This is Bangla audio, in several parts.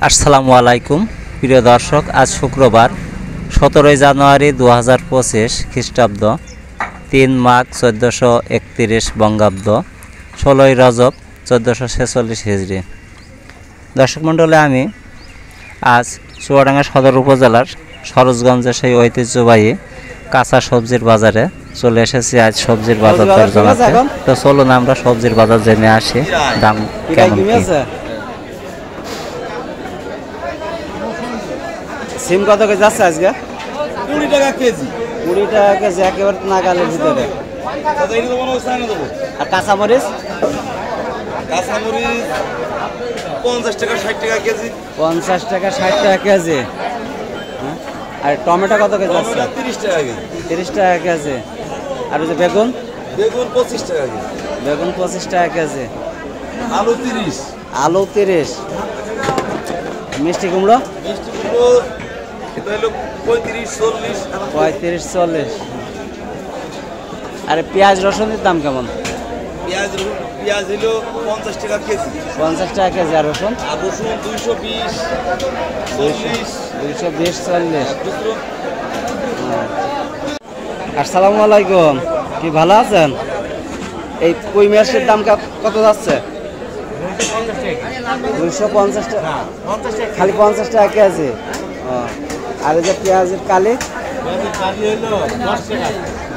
আসসালামু আলাইকুম প্রিয় দর্শক, আজ শুক্রবার 17 জানুয়ারি 2025 খ্রিস্টাব্দ, 3 মাঘ 1431 বঙ্গাব্দ, 16 রজব 1446 হিজরি। দর্শক মণ্ডলে, আমি আজ চুয়াডাঙ্গা সদর উপজেলার সরোজগঞ্জের সেই ঐতিহ্যবাহী কাঁচা সবজির বাজারে চলে এসেছি। আজ সবজির বাজার দর জানাতে, তো চলুন আমরা সবজির বাজার জেনে আসি দাম কেমন কি। সিম কত কেজি যাচ্ছে আজকে? 20 টাকা কেজি। 20 টাকা কেজি, একেবারে নাগালের ভিতরে। আর কাঁচামরিচ? কাঁচামরিচ 50 টাকা 60 টাকা কেজি। 50 টাকা 60 টাকা কেজি। আর টমেটো কত কেজি যাচ্ছে? 30 টাকা কেজি। 30 টাকা কেজি। আর ওই যে বেগুন? বেগুন 25 টাকা কেজি। বেগুন 25 টাকা কেজি। আলু 30। আলু 30। মিষ্টি কুমড়ো? মিষ্টি কুমড়ো এটা হলো 35 40। 35 40। আর পেঁয়াজ রসুনের দাম কেমন? পেঁয়াজ হলো 50 টাকা কেজি। 50 টাকা কেজি। আর রসুন? আর রসুন 220 40। 220 40। আসসালামু আলাইকুম, কি ভালো আছেন? এই কই মাছের দাম কত যাচ্ছে? 250 টাকা। খালি 50 টাকা কেজি। আর এই যে পেঁয়াজের কালি?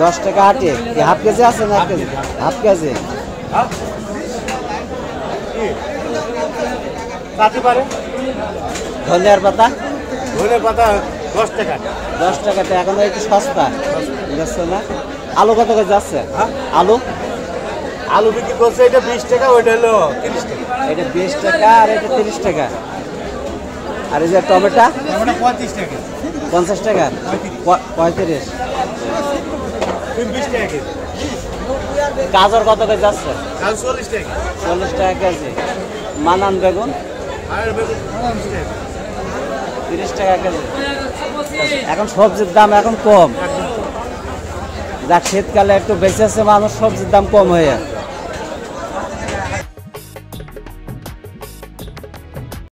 10 টাকা আটি। হাফ কেজি আছে না? Half KG. ধনিয়ার পাতা? 10 টাকা। 10 টাকাতে এখন একটু সস্তা বুঝছো না? আলু কত করে যাচ্ছে? আলু আলু বিক্রি করছে এটা 20 টাকা, ওইটা হলো 30 টাকা। এটা 20 টাকা আর এটা 30 টাকা। আর এই যে টমেটো? 35 টাকা। 50 টাকা। 35। 20 টাকা কেজি। গাজর কত করে যাচ্ছে? 40 টাকা। 40 টাকা কেজি। মানান বেগুন? আর বেগুন 30 টাকা। 30 টাকা কেজি। এখন সবজির দাম এখন কম, যাক শীতকালে একটু বেঁচে আছে মানুষ, সবজির দাম কম হয়ে